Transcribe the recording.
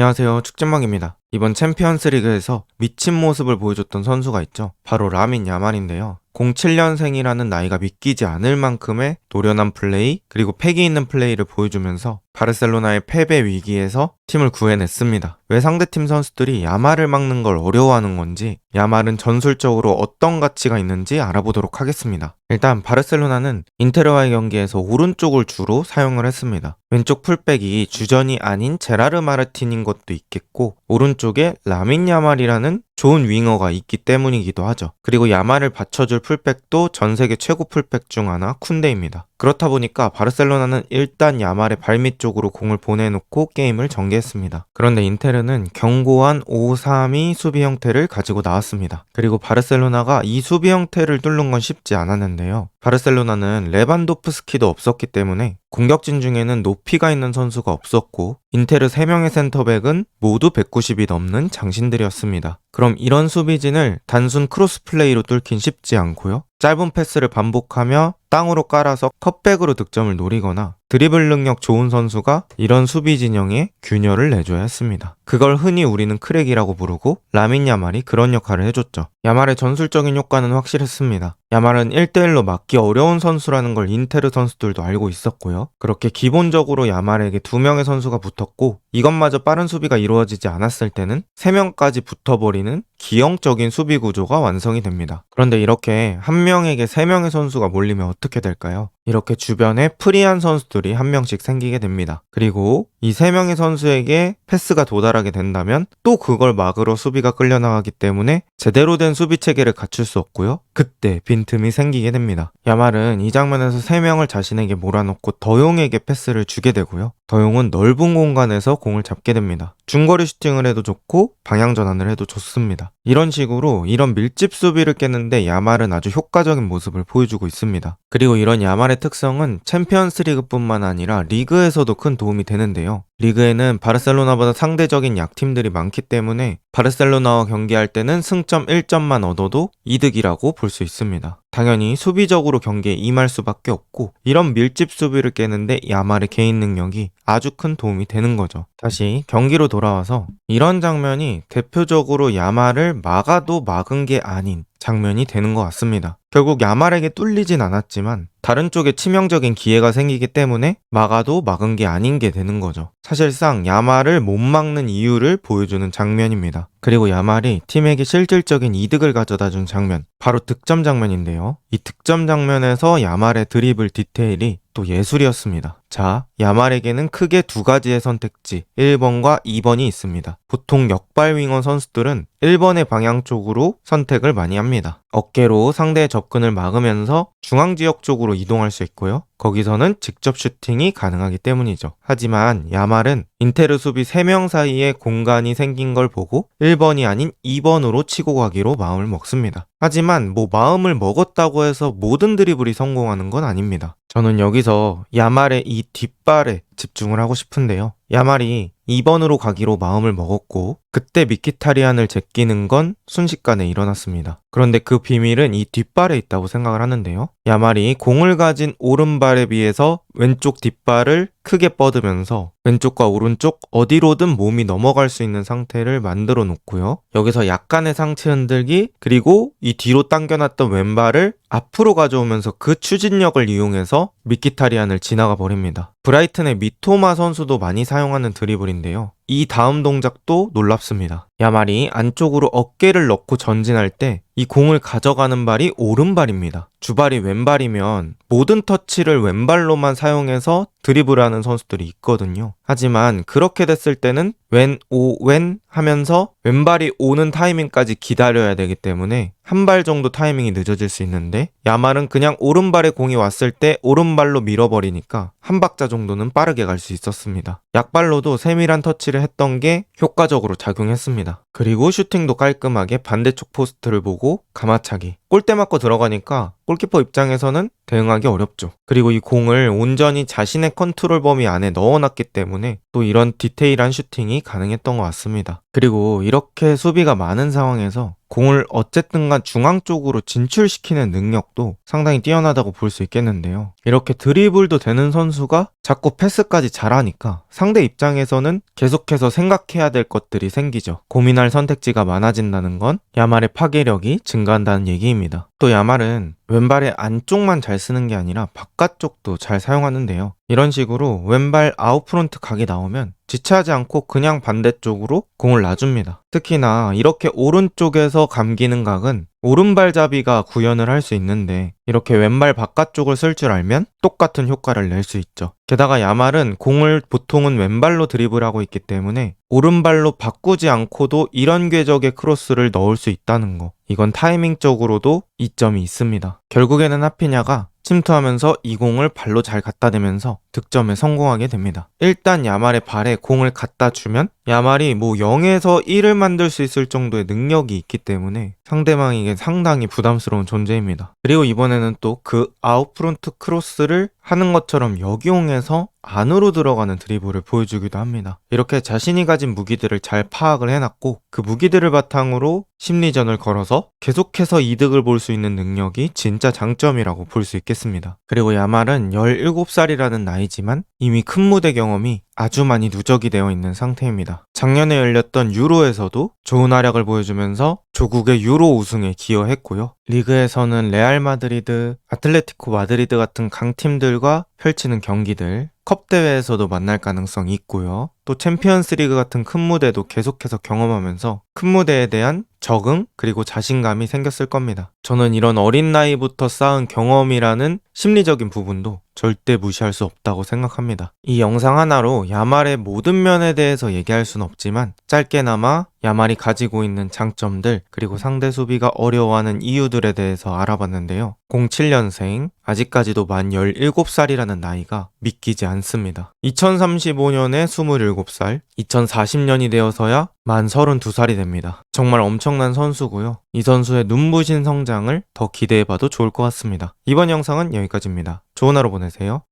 안녕하세요, 축진망입니다. 이번 챔피언스 리그에서 미친 모습을 보여줬던 선수가 있죠. 바로 라민 야말인데요. 07년생이라는 나이가 믿기지 않을 만큼의 노련한 플레이, 그리고 패기 있는 플레이를 보여주면서 바르셀로나의 패배 위기에서 팀을 구해냈습니다. 왜 상대팀 선수들이 야말을 막는 걸 어려워하는 건지, 야말은 전술적으로 어떤 가치가 있는지 알아보도록 하겠습니다. 일단 바르셀로나는 인테르와의 경기에서 오른쪽을 주로 사용을 했습니다. 왼쪽 풀백이 주전이 아닌 제라르 마르틴인 것도 있겠고, 오른쪽에 라민 야말이라는 좋은 윙어가 있기 때문이기도 하죠. 그리고 야말을 받쳐줄 풀백도 전세계 최고 풀백 중 하나 쿤데입니다. 그렇다 보니까 바르셀로나는 일단 야말의 발밑 쪽으로 공을 보내놓고 게임을 전개했습니다. 그런데 인테르는 견고한 5-3-2 수비 형태를 가지고 나왔습니다. 그리고 바르셀로나가 이 수비 형태를 뚫는 건 쉽지 않았는데요. 바르셀로나는 레반도프스키도 없었기 때문에 공격진 중에는 높이가 있는 선수가 없었고, 인테르 3명의 센터백은 모두 190이 넘는 장신들이었습니다. 그럼 이런 수비진을 단순 크로스 플레이로 뚫긴 쉽지 않고요. 짧은 패스를 반복하며 땅으로 깔아서 컷백으로 득점을 노리거나 드리블 능력 좋은 선수가 이런 수비 진영에 균열을 내줘야 했습니다. 그걸 흔히 우리는 크랙이라고 부르고, 라민 야말이 그런 역할을 해줬죠. 야말의 전술적인 효과는 확실했습니다. 야말은 1대1로 막기 어려운 선수라는 걸 인테르 선수들도 알고 있었고요. 그렇게 기본적으로 야말에게 2명의 선수가 붙었고, 이것마저 빠른 수비가 이루어지지 않았을 때는 3명까지 붙어버리는 기형적인 수비 구조가 완성이 됩니다. 그런데 이렇게 한 명에게 3명의 선수가 몰리면 어떻게 될까요? 이렇게 주변에 프리한 선수들이 한 명씩 생기게 됩니다. 그리고 이 3명의 선수에게 패스가 도달하게 된다면 또 그걸 막으러 수비가 끌려나가기 때문에 제대로 된 수비 체계를 갖출 수 없고요. 그때 빈틈이 생기게 됩니다. 야말은 이 장면에서 3명을 자신에게 몰아넣고 더용에게 패스를 주게 되고요. 더용은 넓은 공간에서 공을 잡게 됩니다. 중거리 슈팅을 해도 좋고 방향 전환을 해도 좋습니다. 이런 식으로 이런 밀집 수비를 깨는데 야말은 아주 효과적인 모습을 보여주고 있습니다. 그리고 이런 야말의 특성은 챔피언스 리그뿐만 아니라 리그에서도 큰 도움이 되는데요. 리그에는 바르셀로나보다 상대적인 약팀들이 많기 때문에 바르셀로나와 경기할 때는 승점 1점만 얻어도 이득이라고 볼 수 있습니다. 당연히 수비적으로 경기에 임할 수밖에 없고, 이런 밀집 수비를 깨는데 야말의 개인 능력이 아주 큰 도움이 되는 거죠. 다시 경기로 돌아와서 이런 장면이 대표적으로 야말을 막아도 막은 게 아닌 장면이 되는 것 같습니다. 결국 야말에게 뚫리진 않았지만 다른 쪽에 치명적인 기회가 생기기 때문에 막아도 막은 게 아닌 게 되는 거죠. 사실상 야말을 못 막는 이유를 보여주는 장면입니다. 그리고 야말이 팀에게 실질적인 이득을 가져다 준 장면, 바로 득점 장면인데요. 이 득점 장면에서 야말의 드리블 디테일이 또 예술이었습니다. 자, 야말에게는 크게 2가지의 선택지 1번과 2번이 있습니다. 보통 역발 윙어 선수들은 1번의 방향 쪽으로 선택을 많이 합니다. 어깨로 상대의 접근을 막으면서 중앙 지역 쪽으로 이동할 수 있고요. 거기서는 직접 슈팅이 가능하기 때문이죠. 하지만 야말은 인테르 수비 3명 사이에 공간이 생긴 걸 보고 1번이 아닌 2번으로 치고 가기로 마음을 먹습니다. 하지만 마음을 먹었다고 해서 모든 드리블이 성공하는 건 아닙니다. 저는 여기서 야말의 이 뒷발에 집중을 하고 싶은데요. 야말이 2번으로 가기로 마음을 먹었고, 그때 미키타리안을 제끼는 건 순식간에 일어났습니다. 그런데 그 비밀은 이 뒷발에 있다고 생각을 하는데요. 야말이 공을 가진 오른발에 비해서 왼쪽 뒷발을 크게 뻗으면서 왼쪽과 오른쪽 어디로든 몸이 넘어갈 수 있는 상태를 만들어 놓고요. 여기서 약간의 상체 흔들기, 그리고 이 뒤로 당겨놨던 왼발을 앞으로 가져오면서 그 추진력을 이용해서 미키타리안을 지나가 버립니다. 브라이튼의 미토마 선수도 많이 사용하는 드리블인데요. 이 다음 동작도 놀랍습니다. 야말이 안쪽으로 어깨를 넣고 전진할 때 이 공을 가져가는 발이 오른발입니다. 주발이 왼발이면 모든 터치를 왼발로만 사용해서 드리블하는 선수들이 있거든요. 하지만 그렇게 됐을 때는 왼, 오, 왼 하면서 왼발이 오는 타이밍까지 기다려야 되기 때문에 한 발 정도 타이밍이 늦어질 수 있는데, 야말은 그냥 오른발에 공이 왔을 때 오른발로 밀어버리니까 한 박자 정도는 빠르게 갈 수 있었습니다. 약발로도 세밀한 터치를 했던 게 효과적으로 작용했습니다. 그리고 슈팅도 깔끔하게 반대쪽 포스트를 보고 가마차기, 골대 맞고 들어가니까 골키퍼 입장에서는 대응하기 어렵죠. 그리고 이 공을 온전히 자신의 컨트롤 범위 안에 넣어놨기 때문에 또 이런 디테일한 슈팅이 가능했던 것 같습니다. 그리고 이렇게 수비가 많은 상황에서 공을 어쨌든간 중앙 쪽으로 진출시키는 능력도 상당히 뛰어나다고 볼 수 있겠는데요. 이렇게 드리블도 되는 선수가 자꾸 패스까지 잘하니까 상대 입장에서는 계속해서 생각해야 될 것들이 생기죠. 고민할 선택지가 많아진다는 건 야말의 파괴력이 증가한다는 얘기입니다. 또 야말은 왼발의 안쪽만 잘 쓰는 게 아니라 바깥쪽도 잘 사용하는데요. 이런 식으로 왼발 아웃프론트 각이 나오면 지체하지 않고 그냥 반대쪽으로 공을 놔줍니다. 특히나 이렇게 오른쪽에서 감기는 각은 오른발잡이가 구현을 할 수 있는데 이렇게 왼발 바깥쪽을 쓸 줄 알면 똑같은 효과를 낼 수 있죠. 게다가 야말은 공을 보통은 왼발로 드리블하고 있기 때문에 오른발로 바꾸지 않고도 이런 궤적의 크로스를 넣을 수 있다는 거. 이건 타이밍적으로도 이점이 있습니다. 결국에는 하피냐가 침투하면서 이 공을 발로 잘 갖다 대면서 득점에 성공하게 됩니다. 일단 야말의 발에 공을 갖다 주면 야말이 0에서 1을 만들 수 있을 정도의 능력이 있기 때문에 상대방에게 상당히 부담스러운 존재입니다. 그리고 이번에는 또 그 아웃프론트 크로스를 하는 것처럼 역이용해서 안으로 들어가는 드리블을 보여주기도 합니다. 이렇게 자신이 가진 무기들을 잘 파악을 해놨고 그 무기들을 바탕으로 심리전을 걸어서 계속해서 이득을 볼 수 있는 능력이 진짜 장점이라고 볼 수 있겠습니다. 그리고 야말은 17살이라는 나이지만 이미 큰 무대 경험이 아주 많이 누적이 되어 있는 상태입니다. 작년에 열렸던 유로에서도 좋은 활약을 보여주면서 조국의 유로 우승에 기여했고요. 리그에서는 레알 마드리드, 아틀레티코 마드리드 같은 강팀들과 펼치는 경기들, 컵 대회에서도 만날 가능성이 있고요. 또 챔피언스 리그 같은 큰 무대도 계속해서 경험하면서 큰 무대에 대한 적응 그리고 자신감이 생겼을 겁니다. 저는 이런 어린 나이부터 쌓은 경험이라는 심리적인 부분도 절대 무시할 수 없다고 생각합니다. 이 영상 하나로 야말의 모든 면에 대해서 얘기할 수는 없지만 짧게나마 야말이 가지고 있는 장점들 그리고 상대 수비가 어려워하는 이유들에 대해서 알아봤는데요. 07년생, 아직까지도 만 17살이라는 나이가 믿기지 않습니다. 2035년에 27살, 2040년이 되어서야 만 32살이 됩니다. 정말 엄청난 선수고요. 이 선수의 눈부신 성장을 더 기대해봐도 좋을 것 같습니다. 이번 영상은 여기까지입니다. 좋은 하루 보내세요.